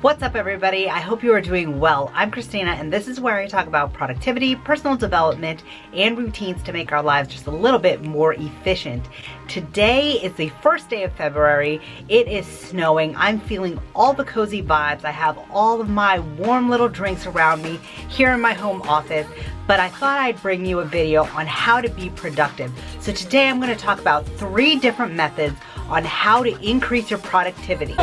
What's up, everybody? I hope you are doing well. I'm Christina, and this is where I talk about productivity, personal development, and routines to make our lives just a little bit more efficient. Today is the first day of February. It is snowing. I'm feeling all the cozy vibes. I have all of my warm little drinks around me here in my home office, but I thought I'd bring you a video on how to be productive. So today I'm going to talk about 3 different methods on how to increase your productivity.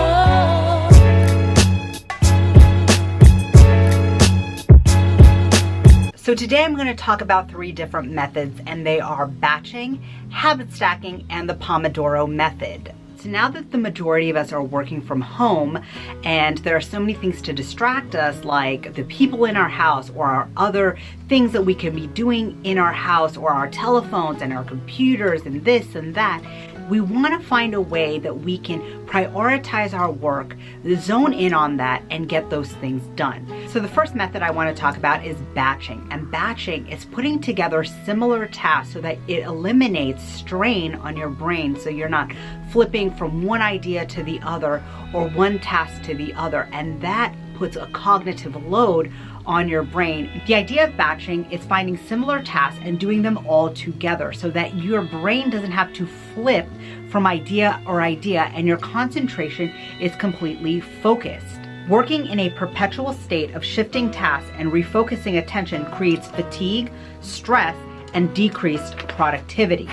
So today I'm going to talk about 3 different methods, and they are batching, habit stacking, and the Pomodoro method. So now that the majority of us are working from home and there are so many things to distract us, like the people in our house or our other things that we can be doing in our house or our telephones and our computers and this and that, we want to find a way that we can prioritize our work, zone in on that, and get those things done. So the first method I want to talk about is batching. And batching is putting together similar tasks so that it eliminates strain on your brain, so you're not flipping from one idea to the other or one task to the other. And that puts a cognitive load on your brain. The idea of batching is finding similar tasks and doing them all together so that your brain doesn't have to flip from idea or idea, and your concentration is completely focused. Working in a perpetual state of shifting tasks and refocusing attention creates fatigue, stress, and decreased productivity.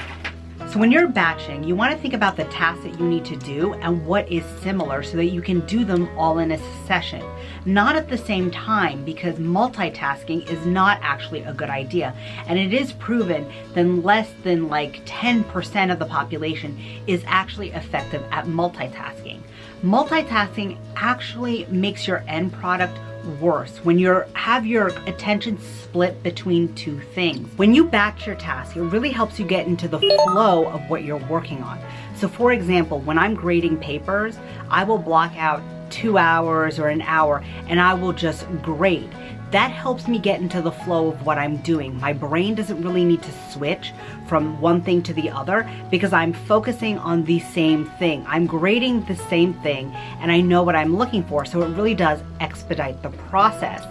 So when you're batching, you want to think about the tasks that you need to do and what is similar so that you can do them all in a session. Not at the same time, because multitasking is not actually a good idea. And it is proven that less than like 10% of the population is actually effective at multitasking. Multitasking actually makes your end product worse when you have your attention split between 2 things. When you batch your task, it really helps you get into the flow of what you're working on. So for example, when I'm grading papers, I will block out 2 hours or an hour and I will just grade. That helps me get into the flow of what I'm doing. My brain doesn't really need to switch from one thing to the other because I'm focusing on the same thing. I'm grading the same thing and I know what I'm looking for, so it really does expedite the process.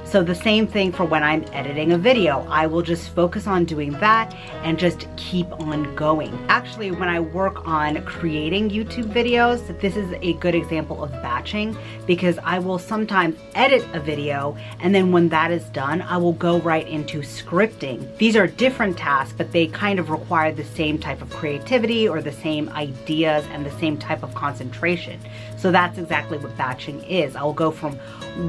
So the same thing for when I'm editing a video. I will just focus on doing that and just keep on going. Actually, when I work on creating YouTube videos, this is a good example of batching, because I will sometimes edit a video and then when that is done, I will go right into scripting. These are different tasks, but they kind of require the same type of creativity or the same ideas and the same type of concentration. So that's exactly what batching is. I'll go from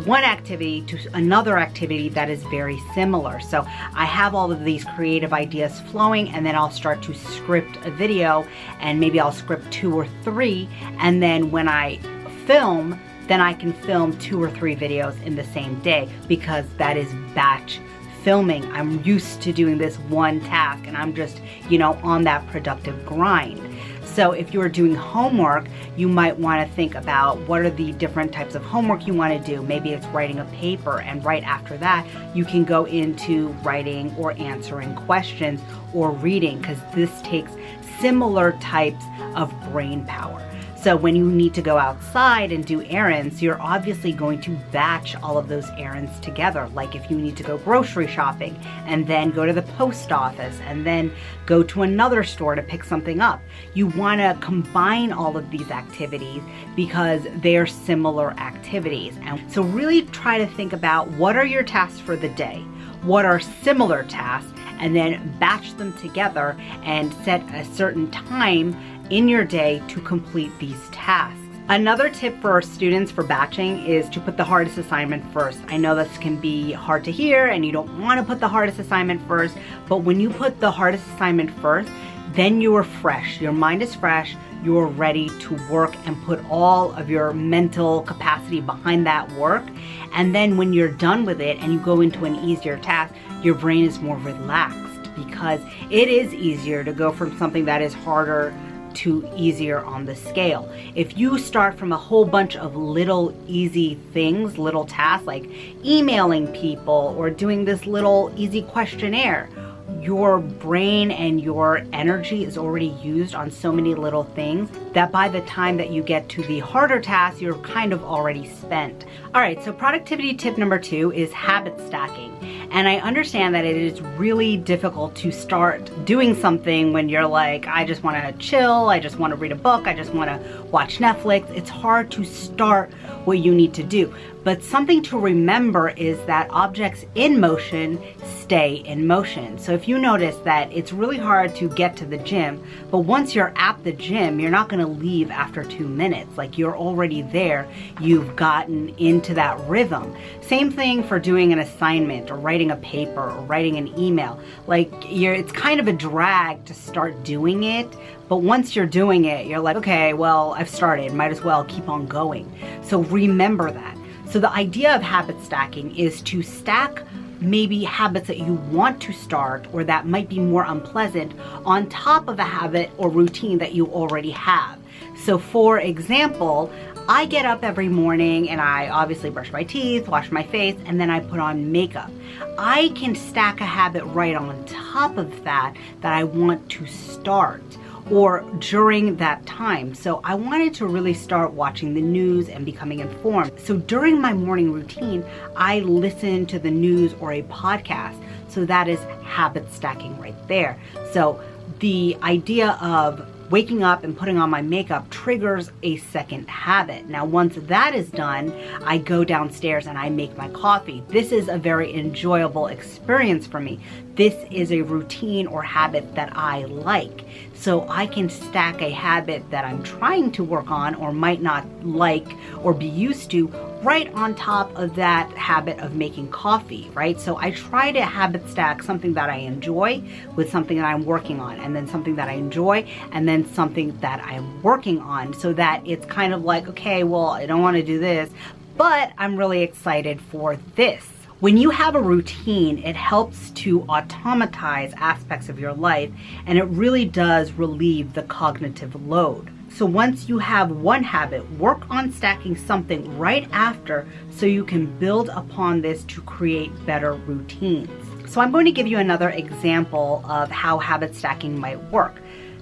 one activity to another activity that is very similar. So I have all of these creative ideas flowing, and then I'll start to script a video, and maybe I'll script 2 or 3, and then when I film, then I can film 2 or 3 videos in the same day, because that is batch filming. I'm used to doing this one task and I'm just, on that productive grind. So if you're doing homework, you might want to think about what are the different types of homework you want to do. Maybe it's writing a paper, and right after that, you can go into writing or answering questions or reading, because this takes similar types of brain power. So when you need to go outside and do errands, you're obviously going to batch all of those errands together. Like if you need to go grocery shopping and then go to the post office and then go to another store to pick something up. You want to combine all of these activities because they're similar activities. And so really try to think about what are your tasks for the day? What are similar tasks? And then batch them together and set a certain time in your day to complete these tasks. Another tip for our students for batching is to put the hardest assignment first. I know this can be hard to hear and you don't want to put the hardest assignment first, but when you put the hardest assignment first, then you are fresh. Your mind is fresh. You're ready to work and put all of your mental capacity behind that work. And then when you're done with it and you go into an easier task, your brain is more relaxed, because it is easier to go from something that is harder to easier on the scale. If you start from a whole bunch of little easy things, little tasks like emailing people or doing this little easy questionnaire, your brain and your energy is already used on so many little things that by the time that you get to the harder tasks, you're kind of already spent. All right, so productivity tip number 2 is habit stacking. And I understand that it is really difficult to start doing something when you're like, I just want to chill, I just want to read a book, I just want to watch Netflix. It's hard to start what you need to do. But something to remember is that objects in motion stay in motion. So if you notice that it's really hard to get to the gym, but once you're at the gym, you're not going to leave after 2 minutes. Like, you're already there. You've gotten into that rhythm. Same thing for doing an assignment or writing a paper or writing an email. Like, it's kind of a drag to start doing it. But once you're doing it, you're like, okay, well, I've started, might as well keep on going. So remember that. So the idea of habit stacking is to stack maybe habits that you want to start or that might be more unpleasant on top of a habit or routine that you already have. So for example, I get up every morning and I obviously brush my teeth, wash my face, and then I put on makeup. I can stack a habit right on top of that I want to start or during that time. So I wanted to really start watching the news and becoming informed. So during my morning routine, I listen to the news or a podcast. So that is habit stacking right there. So the idea of waking up and putting on my makeup triggers a second habit. Now, once that is done, I go downstairs and I make my coffee. This is a very enjoyable experience for me. This is a routine or habit that I like. So I can stack a habit that I'm trying to work on or might not like or be used to right on top of that habit of making coffee, right? So I try to habit stack something that I enjoy with something that I'm working on, and then something that I enjoy, and then something that I'm working on, so that it's kind of like, okay, well, I don't want to do this, but I'm really excited for this. When you have a routine, it helps to automatize aspects of your life, and it really does relieve the cognitive load. So once you have one habit, work on stacking something right after so you can build upon this to create better routines. So I'm going to give you another example of how habit stacking might work.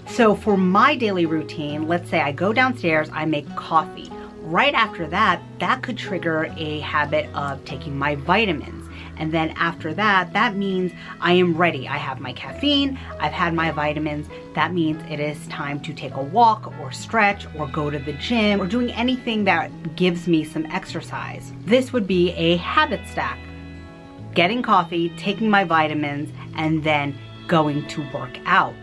So for my daily routine, let's say I go downstairs, I make coffee. Right after that, that could trigger a habit of taking my vitamins. And then after that, that means I am ready. I have my caffeine, I've had my vitamins. That means it is time to take a walk or stretch or go to the gym or doing anything that gives me some exercise. This would be a habit stack. Getting coffee, taking my vitamins, and then going to work out.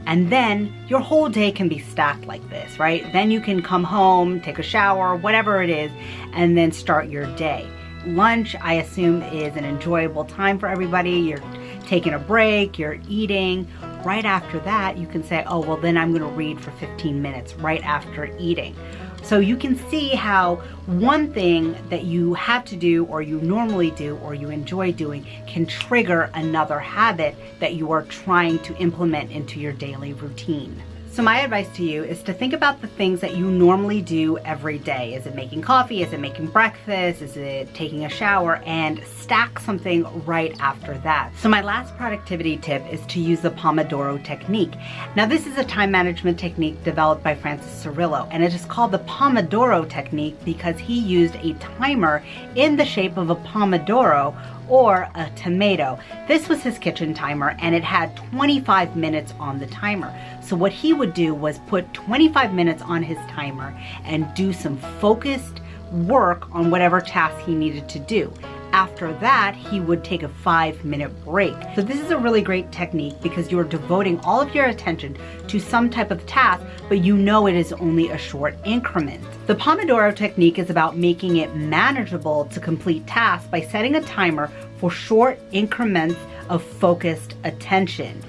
And then your whole day can be stacked like this, right? Then you can come home, take a shower, whatever it is, and then start your day. Lunch, I assume, is an enjoyable time for everybody. You're taking a break, you're eating. Right after that, you can say, oh, well, then I'm gonna read for 15 minutes right after eating. So you can see how one thing that you have to do or you normally do or you enjoy doing can trigger another habit that you are trying to implement into your daily routine. So my advice to you is to think about the things that you normally do every day. Is it making coffee? Is it making breakfast? Is it taking a shower? And stack something right after that. So my last productivity tip is to use the Pomodoro Technique. Now this is a time management technique developed by Francis Cirillo, and it is called the Pomodoro Technique because he used a timer in the shape of a pomodoro or a tomato. This was his kitchen timer and it had 25 minutes on the timer. So what he would do was put 25 minutes on his timer and do some focused work on whatever task he needed to do. After that, he would take a 5-minute break. So this is a really great technique because you're devoting all of your attention to some type of task, but you know it is only a short increment. The Pomodoro Technique is about making it manageable to complete tasks by setting a timer for short increments of focused attention.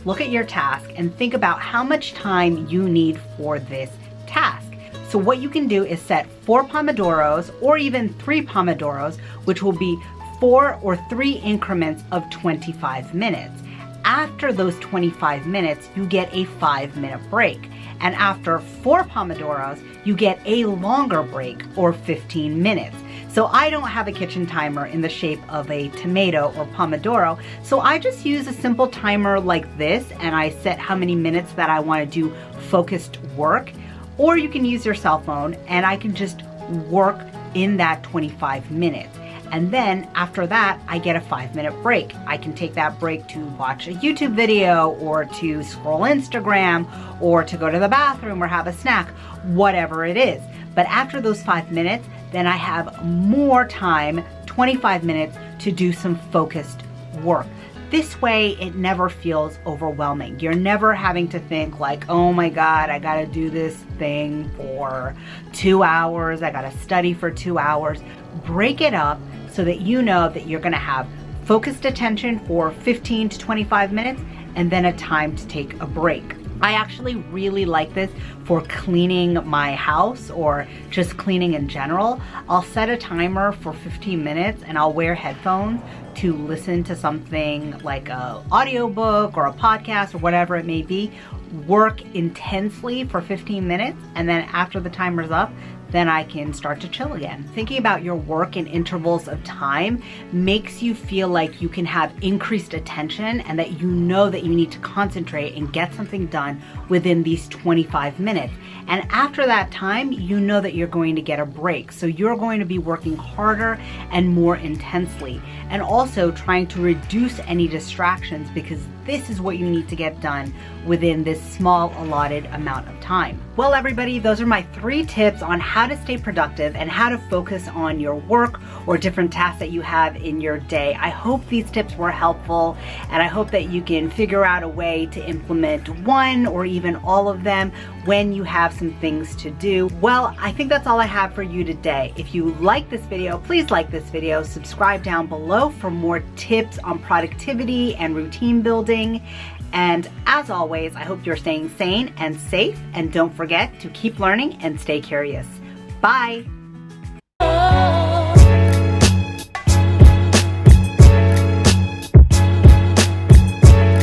Look at your task and think about how much time you need for this task. So what you can do is set 4 Pomodoros or even 3 Pomodoros, which will be 4 or 3 increments of 25 minutes. After those 25 minutes, you get a 5-minute break. And after 4 Pomodoros, you get a longer break or 15 minutes. So I don't have a kitchen timer in the shape of a tomato or Pomodoro. So I just use a simple timer like this, and I set how many minutes that I want to do focused work. Or you can use your cell phone, and I can just work in that 25 minutes. And then after that, I get a 5-minute break. I can take that break to watch a YouTube video, or to scroll Instagram, or to go to the bathroom or have a snack, whatever it is. But after those 5 minutes, then I have more time, 25 minutes, to do some focused work. This way, it never feels overwhelming. You're never having to think like, oh my God, I gotta do this thing for 2 hours. I gotta study for 2 hours. Break it up so that you know that you're gonna have focused attention for 15 to 25 minutes and then a time to take a break. I actually really like this for cleaning my house or just cleaning in general. I'll set a timer for 15 minutes and I'll wear headphones to listen to something like a audiobook or a podcast or whatever it may be, work intensely for 15 minutes, and then after the timer's up, then I can start to chill again. Thinking about your work in intervals of time makes you feel like you can have increased attention and that you know that you need to concentrate and get something done within these 25 minutes. And after that time, you know that you're going to get a break. So you're going to be working harder and more intensely, and also trying to reduce any distractions, because this is what you need to get done within this small allotted amount of time. Well, everybody, those are my 3 tips on how to stay productive and how to focus on your work or different tasks that you have in your day. I hope these tips were helpful, and I hope that you can figure out a way to implement one or even all of them when you have some things to do. Well, I think that's all I have for you today. If you like this video, please like this video, subscribe down below for more tips on productivity and routine building. And as always, I hope you're staying sane and safe, and don't forget to keep learning and stay curious. Bye.